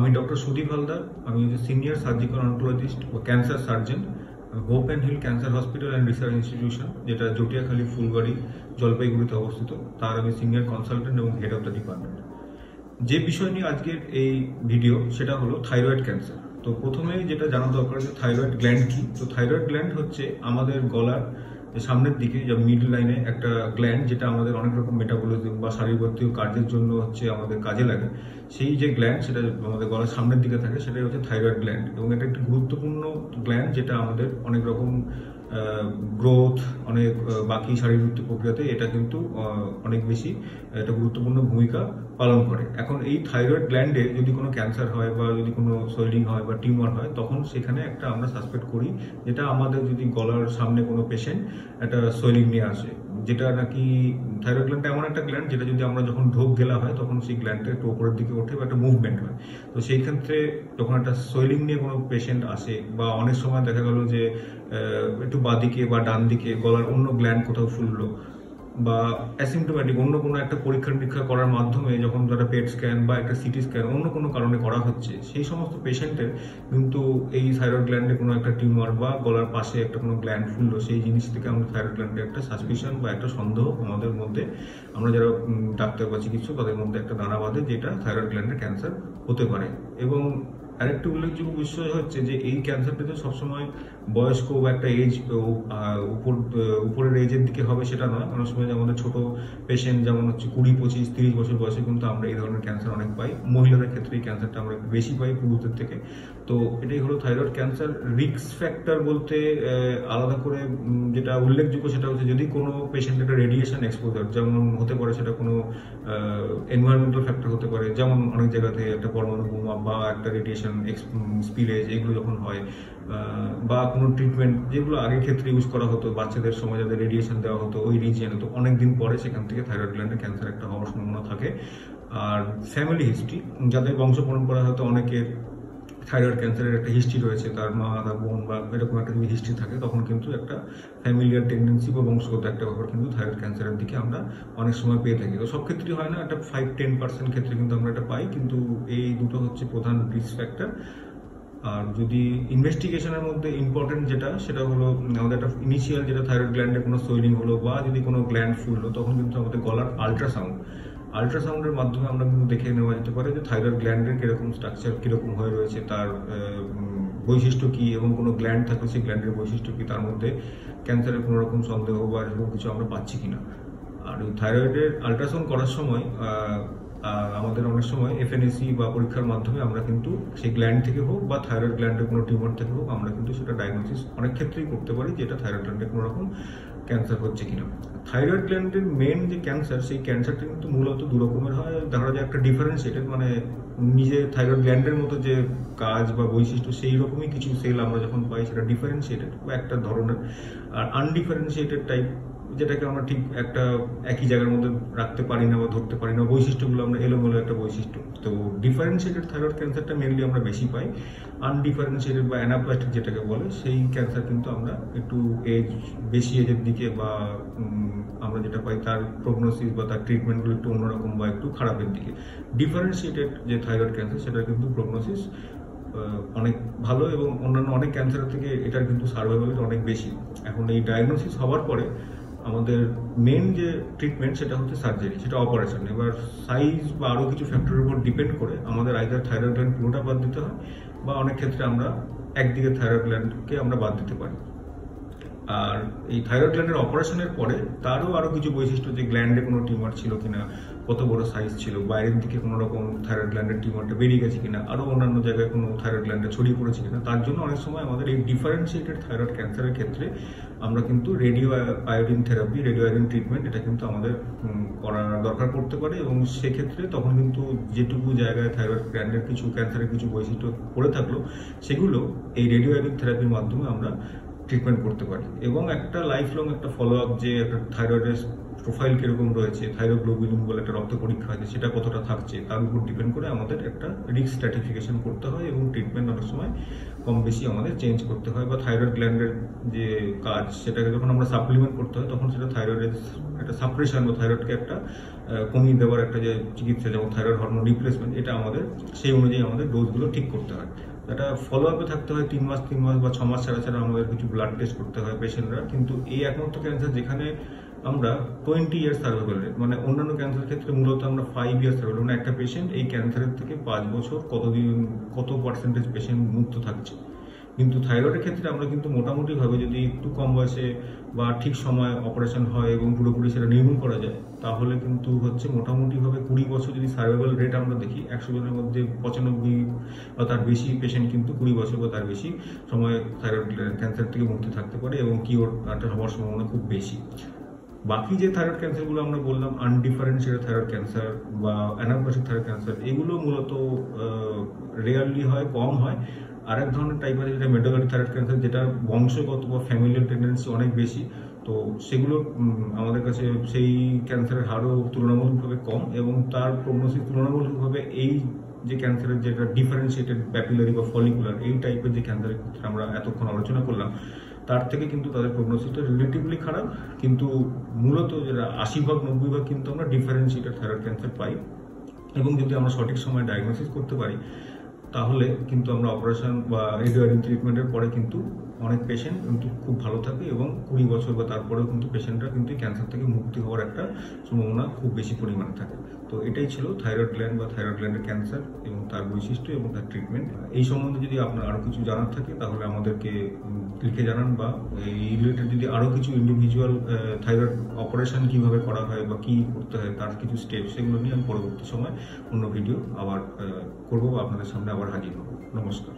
আমি ডক্টর সুদীপ হালদার। আমি senior surgical oncologist ও cancer surgeon, hope and heal cancer hospital and research institution, যেটা জটিয়াখালী ফুলবাড়ি জলপাইগুড়িতে অবস্থিত, তার আমি সিনিয়র কনসালটেন্ট এবং হেড অফ দ্য ডিপার্টমেন্ট। যে বিষয় নিয়ে আজকের এই ভিডিও সেটা হলো থাইরয়েড ক্যান্সার। তো প্রথমেই যেটা জানা দরকার যে থাইরয়েড গ্ল্যান্ড কি। তো থাইরয়েড গ্ল্যান্ড হচ্ছে আমাদের গলার সামনের দিকে যে মিডল লাইনে একটা গ্ল্যান্ড, যেটা আমাদের অনেক রকম মেটাবলিজম বা শারীরবর্তীয় কার্যের জন্য হচ্ছে আমাদের কাজে লাগে। সেই যে গ্ল্যান্ড সেটা আমাদের গলার সামনের দিকে থাকে, সেটাই হচ্ছে থাইরয়েড গ্ল্যান্ড। এবং এটা একটি গুরুত্বপূর্ণ গ্ল্যান্ড, যেটা আমাদের অনেক রকম গ্রোথ, অনেক বাকি শারীরবৃত্তীয় প্রক্রিয়াতে এটা কিন্তু অনেক বেশি একটা গুরুত্বপূর্ণ ভূমিকা পালন করে। এখন এই থাইরয়েড গ্ল্যান্ডে যদি কোনো ক্যান্সার হয় বা যদি কোনো সোয়েলিং হয় বা টিউমার হয়, তখন সেখানে একটা আমরা সাসপেক্ট করি, যেটা আমাদের যদি গলার সামনে কোনো পেশেন্ট একটা সোয়েলিং নিয়ে আসে, যেটা নাকি থাইরয়েড গ্ল্যান্ডটা এমন একটা গ্ল্যান্ড যেটা যদি আমরা যখন ঢোক গেলা হয় তখন সেই গ্ল্যান্ডটা একটু উপরের দিকে ওঠে বা একটা মুভমেন্ট হয়। তো সেই ক্ষেত্রে যখন একটা সোয়েলিং নিয়ে কোনো পেশেন্ট আসে, বা অনেক সময় দেখা গেল যে একটু বাঁদিকে বা ডান দিকে গলার অন্য গ্ল্যান্ড কোথাও ফুললো, বা অ্যাসিমটোম্যাটিক অন্য কোনো একটা পরীক্ষা নিরীক্ষা করার মাধ্যমে যখন তারা পেট স্ক্যান বা একটা সিটি স্ক্যান অন্য কোনো কারণে করা হচ্ছে, সেই সমস্ত পেশেন্টের কিন্তু এই থাইরয়েড গ্ল্যান্ডে কোনো একটা টিউমার বা গলার পাশে একটা কোনো গ্ল্যান্ড ফুললো, সেই জিনিস থেকে আমরা থাইরয়েড গ্ল্যান্ডে একটা সাসপিশন বা একটা সন্দেহ আমাদের মধ্যে, আমরা যারা ডাক্তার বা চিকিৎসক তাদের মধ্যে একটা দানা বাঁধে, যেটা থাইরয়েড গ্ল্যান্ডের ক্যান্সার হতে পারে। এবং আরেকটা উল্লেখযোগ্য বিষয় হচ্ছে যে এই ক্যান্সারটাতে সবসময় বয়স্ক বা একটা এজ উপরের এজের দিকে হবে সেটা নয়। অনেক সময় আমাদের ছোট পেশেন্ট যেমন হচ্ছে 20, 25, 30 বছর বয়সে কিন্তু আমরা এই ধরনের ক্যান্সার অনেক পাই। মহিলাদের ক্ষেত্রে এই ক্যান্সারটা আমরা একটু বেশি পাই পুরুষদের থেকে। তো এটাই হলো থাইরয়েড ক্যান্সার। রিস্ক ফ্যাক্টর বলতে আলাদা করে যেটা উল্লেখযোগ্য সেটা হচ্ছে যদি কোনো পেশেন্ট একটা রেডিয়েশন এক্সপোজার, যেমন হতে পারে সেটা কোনো এনভায়রনমেন্টাল ফ্যাক্টর হতে পারে, যেমন অনেক জায়গাতে একটা পরমাণু বোমা বা একটা রেডিয়েশন স্পিলেজ, এগুলো যখন হয়, বা কোনো ট্রিটমেন্ট যেগুলো আগের ক্ষেত্রে ইউজ করা হতো বাচ্চাদের সময়, যাদের রেডিয়েশন দেওয়া হতো ওই রিজিয়নে, তো অনেকদিন পরে সেখান থেকে থাইরয়েড গ্ল্যান্ডে ক্যান্সার একটা হওয়ার সম্ভাবনা থাকে। আর ফ্যামিলি হিস্ট্রি, যাদের বংশ পরম্পরা হয়তো অনেকের থাইরয়েড ক্যান্সারের একটা হিস্ট্রি রয়েছে, তার মা তার বোন বা এরকম একটা যদি হিস্ট্রি থাকে, তখন কিন্তু একটা ফ্যামিলিয়ার টেন্ডেন্সি বা বংশগত একটা ব্যাপার কিন্তু থাইরয়েড ক্যান্সারের দিকে আমরা অনেক সময় পেয়ে থাকি। তো সব ক্ষেত্রেই হয় না, একটা 5-10% ক্ষেত্রে কিন্তু আমরা এটা পাই। কিন্তু এই দুটো হচ্ছে প্রধান রিস্ক ফ্যাক্টর। আর যদি ইনভেস্টিগেশনের মধ্যে ইম্পর্টেন্ট যেটা, সেটা হলো আমাদের একটা ইনিশিয়াল যেটা থাইরয়েড গ্ল্যান্ডে কোনো সোয়েলিং হলো বা যদি কোনো গ্ল্যান্ড ফুললো, তখন কিন্তু আমাদের গলার আল্ট্রাসাউন্ডের মাধ্যমে আমরা কিন্তু দেখে নেওয়া যেতে পারে যে থাইরয়েড গ্ল্যান্ডের কিরকম স্ট্রাকচার, কিরকম হয়ে রয়েছে, তার বৈশিষ্ট্য কি, এবং কোনো গ্ল্যান্ড থাকলে সেই গ্ল্যান্ডের বৈশিষ্ট্য কি, তার মধ্যে ক্যান্সারের কোনো রকম সন্দেহ বা এরকম কিছু আমরা পাচ্ছি কিনা। আর ওই থাইরয়েডের আল্ট্রাসাউন্ড করার সময় আমাদের অনেক সময় এফএনএসি বা পরীক্ষার মাধ্যমে আমরা কিন্তু সেই গ্ল্যান্ড থেকে হোক বা থাইরয়েড গ্ল্যান্ডের কোনো টিউমার থেকে হোক, আমরা কিন্তু সেটা ডায়াগনোসিস অনেক ক্ষেত্রেই করতে পারি যে এটা থাইরয়েড গ্ল্যান্ডের কোনো রকম ক্যান্সার হচ্ছে কিনা। থাইরয়েড গ্ল্যান্ডের মেন যে ক্যান্সার, সেই ক্যান্সারটা কিন্তু মূলত দু রকমের হয়। দেখা যায় একটা ডিফারেন্সিয়েটেড, মানে নিজে থাইরয়েড গ্ল্যান্ডের মতো যে কাজ বা বৈশিষ্ট্য সেই রকমই কিছু সেল আমরা যখন পাই, সেটা ডিফারেন্সিয়েটেড বা একটা ধরনের। আর আনডিফারেন্সিয়েটেড টাইপ, যেটাকে আমরা ঠিক একটা একই জায়গার মধ্যে রাখতে পারি না বা ধরতে পারি না, বৈশিষ্ট্যগুলো আমরা এলোমেলো একটা বৈশিষ্ট্য। তো ডিফারেন্সিয়েটেড থাইরয়েড ক্যান্সারটা মেনলি আমরা বেশি পাই। আনডিফারেন্সিয়েটেড বা অ্যানাপ্লাস্টিক যেটাকে বলে, সেই ক্যান্সার কিন্তু আমরা একটু বেশি এজের দিকে, বা আমরা যেটা পাই তার প্রগনোসিস বা তার ট্রিটমেন্টগুলো একটু অন্যরকম বা একটু খারাপের দিকে। ডিফারেন্সিয়েটেড যে থাইরয়েড ক্যান্সার, সেটার কিন্তু প্রগনোসিস অনেক ভালো, এবং অন্যান্য অনেক ক্যান্সারের থেকে এটার কিন্তু সার্ভাইভাল অনেক বেশি। এখন এই ডায়াগনোসিস হওয়ার পরে আমাদের মেন যে ট্রিটমেন্ট সেটা হচ্ছে সার্জারি, সেটা অপারেশন। এবার সাইজ বা আরও কিছু ফ্যাক্টরের উপর ডিপেন্ড করে আমাদের আইদার থাইরয়েড গ্ল্যান্ড পুরোটা বাদ দিতে হয়, বা অনেক ক্ষেত্রে আমরা একদিকে থাইরয়েড গ্ল্যান্ডকে আমরা বাদ দিতে পারি। আর এই থাইরয়েড গ্ল্যান্ডের অপারেশনের পরে তারও আরো কিছু বৈশিষ্ট্য, যে গ্ল্যান্ডে কোনো টিউমার ছিল কিনা, কত বড় সাইজ ছিল, বাইরের দিকে কোনো রকম থাইরয়েড গ্ল্যান্ডের টিউমারটা বেরিয়ে গেছে কিনা, আরো অন্যান্য জায়গায় কোনো থাইরয়েড গ্ল্যান্ডে ছড়িয়ে পড়েছে কিনা। তার জন্য অনেক সময় আমাদের এই ডিফারেন্সিয়েটেড থাইরয়েড ক্যান্সারের ক্ষেত্রে আমরা কিন্তু radio iodine therapy, radio iodine treatment, এটা কিন্তু আমাদের করার দরকার পড়তে পারে। এবং সেক্ষেত্রে তখন কিন্তু যেটুকু জায়গায় থাইরয়েড গ্ল্যান্ডের কিছু ক্যান্সারের কিছু বৈশিষ্ট্য পড়ে থাকলো, সেগুলো এই রেডিও আয়োডিন থেরাপির মাধ্যমে আমরা ট্রিটমেন্ট করতে পারি। এবং একটা লাইফ লং একটা ফলো আপ, যে একটা থাইরয়েডের প্রোফাইল কিরকম রয়েছে, থাইরোগ্লোবিলিন বলে একটা রক্ত পরীক্ষা আছে, সেটা কতটা থাকছে, তার উপর ডিপেন্ড করে আমাদের একটা রিস্ক স্ট্র্যাটিফিকেশন করতে হয় এবং ট্রিটমেন্ট অনেক সময় কম বেশি আমাদের চেঞ্জ করতে হয়। বা থাইরয়েড গ্ল্যান্ডের যে কাজ, সেটাকে যখন আমরা সাপ্লিমেন্ট করতে হয় তখন সেটা থাইরয়েডের একটা সাপ্রেশন বা থাইরয়েডকে একটা কমিয়ে দেওয়ার একটা যে চিকিৎসা, যেমন থাইরয়েড হরমোন রিপ্লেসমেন্ট, এটা আমাদের সেই অনুযায়ী আমাদের ডোজগুলো ঠিক করতে হয়। এটা ফলো আপে থাকতে হয় 3 মাস বা 6 মাস ছাড়া ছাড়া আমাদের কিছু ব্লাড টেস্ট করতে হয় পেশেন্টরা। কিন্তু এই একমাত্র ক্যান্সার যেখানে আমরা 20 ইয়ার্স সার্ভাইভাল রেট, মানে অন্যান্য ক্যান্সার ক্ষেত্রে মূলত আমরা 5 ইয়ার্স সার্ভাইভাল, মানে একটা পেশেন্ট এই ক্যান্সারের থেকে 5 বছর কত পার্সেন্টেজ পেশেন্ট মুক্ত থাকছে। কিন্তু থাইরয়েডের ক্ষেত্রে আমরা কিন্তু মোটামুটিভাবে যদি একটু কম বয়সে বা ঠিক সময় অপারেশন হয় এবং পুরোপুরি সেটা নির্মূল করা যায়, তাহলে কিন্তু হচ্ছে মোটামুটিভাবে 20 বছর যদি সার্ভাইভাল রেট আমরা দেখি, 100 জনের মধ্যে 95 বা তার বেশি পেশেন্ট কিন্তু 20 বছর বা তার বেশি সময় থাইরয়েড ক্যান্সার থেকে মুক্তি থাকতে পারে এবং কিওর হওয়ার সম্ভাবনা খুব বেশি। বাকি যে থাইরয়েড ক্যান্সারগুলো আমরা বললাম, আনডিফারেন্সিয়েটেড থাইরয়েড ক্যান্সার বা অ্যানাপ্লাস্টিক থাইরয়েড ক্যান্সার, এগুলো মূলত রেয়ারলি হয়, কম হয়। আরেক ধরনের টাইপ আছে যেটা মেটাবলিক থাইরয়েড ক্যান্সার, যেটা বংশগত বা ফ্যামিলিয়াল টেন্ডেন্সি অনেক বেশি। তো সেগুলো আমাদের কাছে সেই ক্যান্সারের হারও তুলনামূলকভাবে কম এবং তার প্রগনোসিস তুলনামূলকভাবে এই যে ক্যান্সারের যেটা ডিফারেন্সিয়েটেড প্যাপিলারি বা ফলিকুলার, এই টাইপের যে ক্যান্সারের ক্ষেত্রে আমরা এতক্ষণ আলোচনা করলাম, তার থেকে কিন্তু তাদের প্রগনোসিসটা রিলেটিভলি খারাপ। কিন্তু মূলত যেটা 80-90 কিন্তু আমরা ডিফারেন্সিয়েটেড থাইরয়েড ক্যান্সার পাই এবং যদি আমরা সঠিক সময় ডায়াগনোসিস করতে পারি, তাহলে কিন্তু আমরা অপারেশন বা রেডিওঅ্যাকটিভ ট্রিটমেন্টের পরে কিন্তু অনেক পেশেন্ট কিন্তু খুব ভালো থাকে এবং 20 বছর বা তারপরেও কিন্তু পেশেন্টরা কিন্তু ক্যান্সার থেকে মুক্তি হওয়ার একটা সম্ভাবনা খুব বেশি পরিমাণে থাকে। তো এটাই ছিল থাইরয়েড গ্ল্যান্ড বা থাইরয়েড গ্ল্যান্ডের ক্যান্সার এবং তার বৈশিষ্ট্য এবং তার ট্রিটমেন্ট। এই সম্বন্ধে যদি আপনার আরও কিছু জানার থাকে তাহলে আমাদেরকে লিখে জানান, বা এই রিলেটেড যদি আরও কিছু ইন্ডিভিজুয়াল থাইরয়েড অপারেশন কিভাবে করা হয় বা কি করতে হয় তার কিছু স্টেপ, সেগুলো নিয়ে আমি পরবর্তী সময় অন্য ভিডিও আবার করবো বা আপনাদের সামনে আবার হাজির হব। নমস্কার।